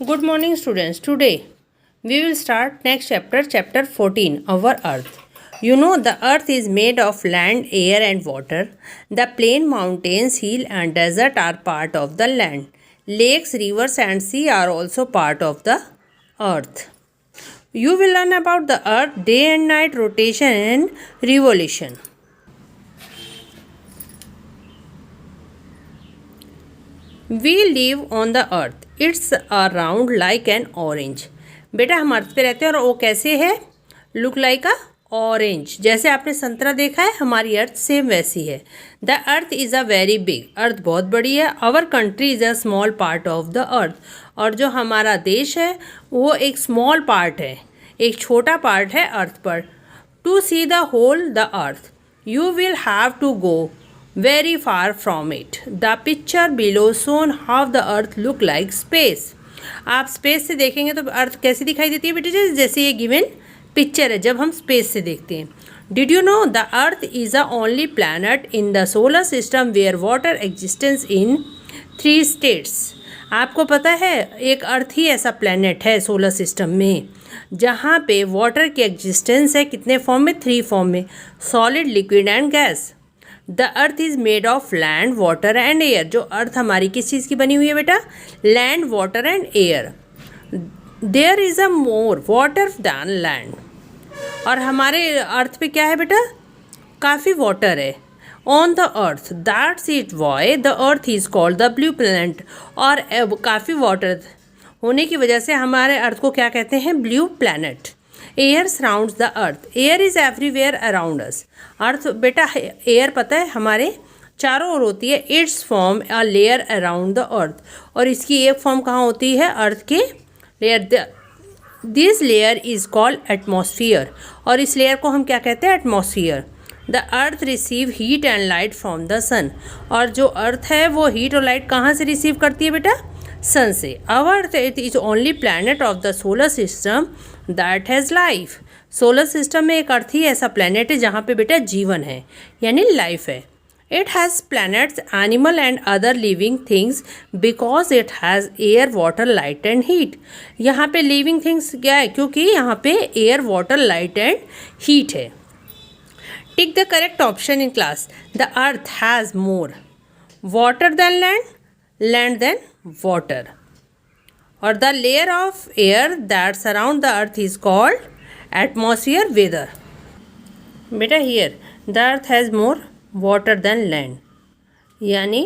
Good morning, students. Today we will start next chapter, chapter 14, our Earth. You know, the Earth is made of land, air, and water. The plain, mountains, hill, and desert are part of the land. Lakes, rivers, and sea are also part of the Earth. You will learn about the Earth, day and night rotation and revolution. We live on the earth. It's around like an orange. बेटा हम अर्थ पे रहते हैं और वो कैसे है? Look like अ orange. जैसे आपने संतरा देखा है, हमारी अर्थ सेम वैसी है. The earth is a very big. Earth बहुत बड़ी है. Our country is a small part of the earth. और जो हमारा देश है वो एक स्मॉल पार्ट है, एक छोटा पार्ट है अर्थ पर. To see the whole the earth you will have to go very far from it. The picture below shown how the earth look like space. आप स्पेस से देखेंगे तो अर्थ कैसी दिखाई देती है बेटे? जैसे ये गिवन पिक्चर है जब हम स्पेस से देखते हैं. Did you know the earth is the only planet in the solar system where water existence in 3 states. आपको पता है एक अर्थ ही ऐसा प्लैनेट है सोलर सिस्टम में जहाँ पे वाटर की एग्जिस्टेंस है. कितने फॉर्म में? 3 फॉर्म में, solid, liquid and gas. The earth is made of land, water and air. जो अर्थ हमारी किस चीज़ की बनी हुई है बेटा? Land, water and air. There is a more water than land. और हमारे अर्थ पे क्या है बेटा? काफ़ी वाटर है on the earth. That's it why the earth is called the blue planet. और काफ़ी वाटर होने की वजह से हमारे अर्थ को क्या कहते हैं? Blue planet. Air surrounds the earth. Air is everywhere around us. Earth बेटा एयर पता है हमारे चारों ओर होती है. Its form a layer around the earth. और इसकी एक फॉर्म कहाँ होती है? अर्थ के layer. This layer is called atmosphere. और इस लेयर को हम क्या कहते हैं? Atmosphere. The earth receive heat and light from the sun. और जो अर्थ है वो हीट और लाइट कहाँ से रिसीव करती है बेटा? सन से. Our earth is only planet of the solar system that has life. Solar system में एक अर्थ ही ऐसा प्लैनेट है जहाँ पे बेटा जीवन है, यानी लाइफ है. It has planets, animal and other living things because it has air, water, light and heat. यहाँ पे लिविंग थिंग्स क्या है? क्योंकि यहाँ पे air, water, light and heat है. Tick the correct option in class. The earth has more water than land, land than water. Or the layer of air that surround the earth is called atmosphere. Weather. Beta here the earth has more water than land. यानी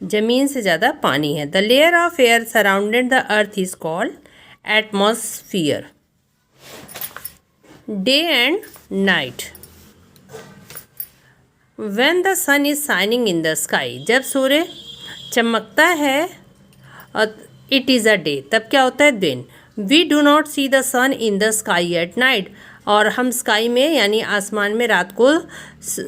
ज़मीन से ज़्यादा पानी है. The layer of air surrounding the earth is called atmosphere. Day and night. When the sun is shining in the sky. जब सूर्य चमकता है it is a day. तब क्या होता है? दिन. We do not see the sun in the sky at night. और हम स्काई में यानी आसमान में रात को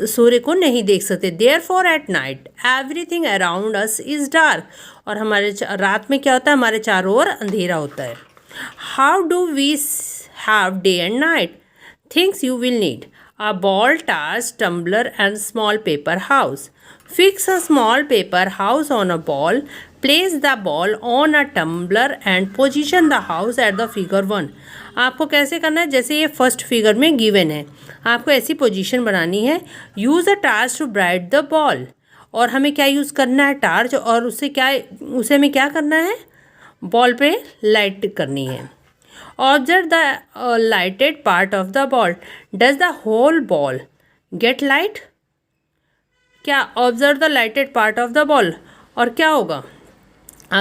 सूर्य को नहीं देख सकते. Therefore at night everything around us is dark. और हमारे रात में क्या होता है? हमारे चारों ओर अंधेरा होता है. How do we have day and night? Things you will need a ball, torch, tumbler and small paper house. Fix a small paper house on a ball. Place the ball on a tumbler and position the house at the figure 1. आपको कैसे करना है? जैसे ये first figure में given है, आपको ऐसी पोजीशन बनानी है. Use a torch to bright the ball. और हमें क्या यूज़ करना है? टार्च. और उसे हमें क्या करना है? बॉल पे लाइट करनी है. Observe the lighted part of the ball. Does the whole ball get light? क्या? Observe the lighted part of the ball. और क्या होगा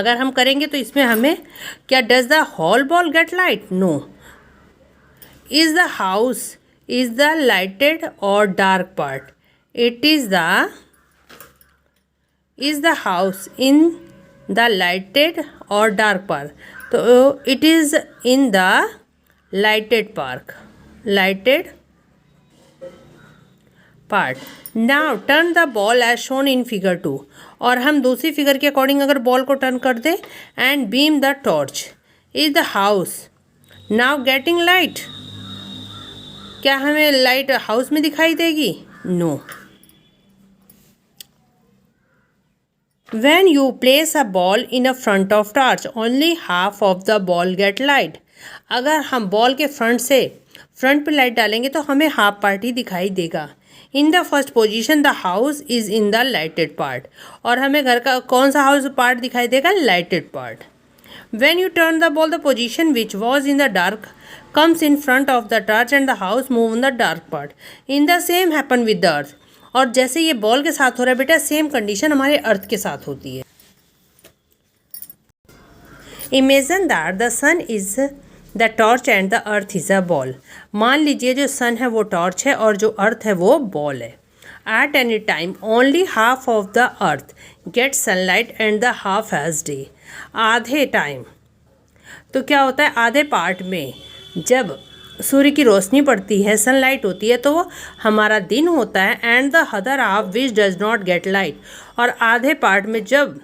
अगर हम करेंगे तो इसमें हमें क्या? Does the whole ball get light? No. Is the house is the lighted or dark part? It is the house in the lighted or dark part? तो it is in the lighted part. Now turn the ball as shown in figure 2. और हम दूसरी figure के according अगर ball को turn कर दें and beam the torch. Is the house now getting light? क्या हमें लाइट हाउस में दिखाई देगी? No. When you place a ball in a front of torch, only half of the ball get light. अगर हम ball के front पे light डालेंगे तो हमें हाफ पार्ट ही दिखाई देगा. In the first position the house is in the lighted part. और हमें घर का कौन सा हाउस पार्ट दिखाई देगा? Lighted part. When you turn the ball, the position which was in the dark comes in front of the torch and the house move in the dark part. In the same happen with the earth. और जैसे ये ball के साथ हो रहा है बेटा, same condition हमारे अर्थ के साथ होती है. Imagine that the sun is the torch and the earth is a ball. मान लीजिए जो सन है वो टॉर्च है और जो अर्थ है वो बॉल है. At any time only half of the earth gets sunlight and the half has day. आधे टाइम तो क्या होता है? आधे पार्ट में जब सूर्य की रोशनी पड़ती है, सनलाइट होती है, तो वो हमारा दिन होता है. And the other half which does not gate light. और आधे पार्ट में जब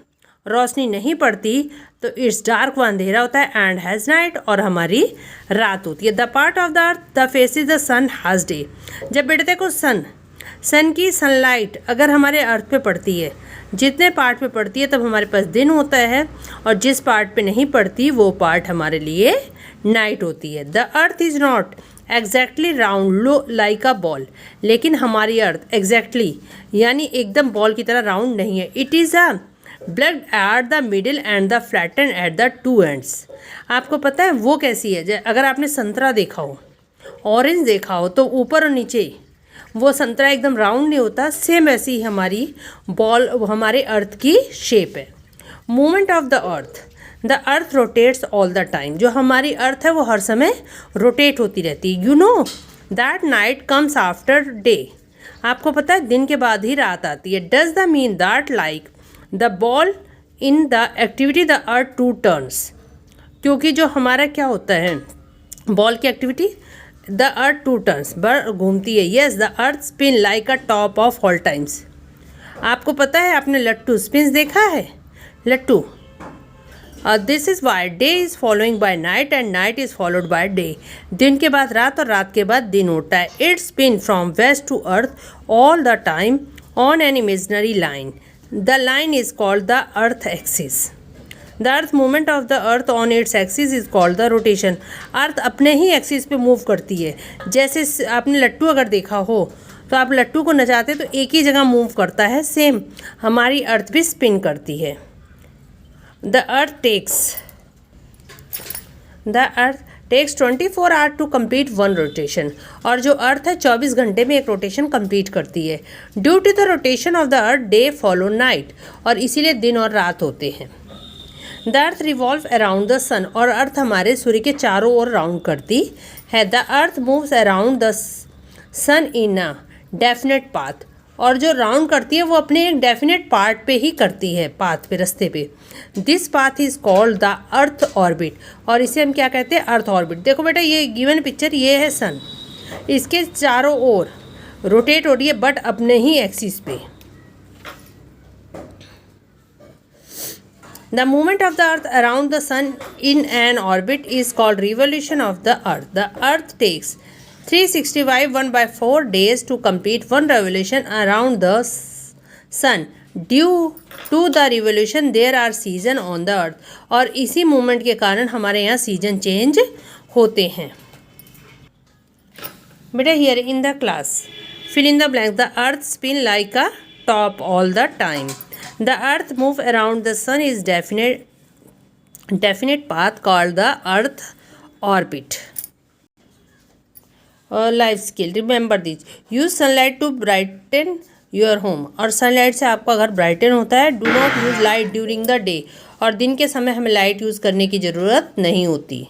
रोशनी नहीं पड़ती तो इट्स डार्क, वो अंधेरा होता है. एंड हैज़ नाइट, और हमारी रात होती है. The part of the earth the face is the sun has day. जब बेटे देखो सन की सनलाइट अगर हमारे अर्थ पे पड़ती है, जितने पार्ट पे पड़ती है तब हमारे पास दिन होता है, और जिस पार्ट पे नहीं पड़ती वो पार्ट हमारे लिए नाइट होती है. The earth is not exactly round like a ball. लेकिन हमारी अर्थ एग्जैक्टली यानी एकदम बॉल की तरह राउंड नहीं है. It is a blood at the middle and the flatten at the two ends. आपको पता है वो कैसी है? अगर आपने संतरा देखा हो, ऑरेंज देखा हो, तो ऊपर और नीचे वो संतरा एकदम राउंड नहीं होता. सेम ऐसी ही हमारी बॉल, हमारे अर्थ की शेप है. Movement of the earth rotates all the time. जो हमारी अर्थ है वो हर समय रोटेट होती रहती है. You know that night comes after day. आपको पता है दिन के बाद ही रात आती है. Does the mean that like the ball in the activity the earth to turns. क्योंकि जो हमारा क्या होता है बॉल की activity, the earth to turns, बर घूमती है. Yes the earth spin like a top of all times. आपको पता है, आपने लट्टू स्पिन्स देखा है? लट्टू. This is why day is following by night and night is followed by day. दिन के बाद रात और रात के बाद दिन होता है. It spin from west to earth all the time on an imaginary line. The line is called the earth axis. The earth movement of the earth on its axis is called the rotation. Earth अपने ही axis पे move करती है. जैसे आपने लट्टू अगर देखा हो तो आप लट्टू को नचाते तो एक ही जगह मूव करता है. सेम हमारी अर्थ भी स्पिन करती है. The earth takes 24 hour to complete one rotation. और जो अर्थ है 24 घंटे में एक रोटेशन कंप्लीट करती है. Due to the rotation of the earth day follow night. और इसीलिए दिन और रात होते हैं. The earth revolve around the sun. और अर्थ हमारे सूर्य के चारों ओर राउंड करती है. The earth moves around the sun in a definite path. और जो राउंड करती है वो अपने एक डेफिनेट पार्ट पे ही करती है, पाथ पे, रास्ते पे. This path is called the earth orbit. और इसे हम क्या कहते हैं? Earth orbit. देखो बेटा ये गिवन पिक्चर, ये है सन, इसके चारों ओर रोटेट हो रही है बट अपने ही एक्सिस पे. The movement of the earth around the sun in an orbit is called revolution of the earth. The earth takes 365 1/4 days to complete one revolution around the sun. Due to the revolution there are season on the earth. और इसी movement के कारण हमारे यहाँ season change होते हैं. बेटा here in the class fill in the blank. The earth spin like a top all the time. The earth move around the sun is definite path called the earth orbit. Life skill, remember this. Use sunlight to brighten your home. और sunlight से आपका घर Brighton होता है. Do not use light during the day. और दिन के समय हमें लाइट यूज़ करने की ज़रूरत नहीं होती.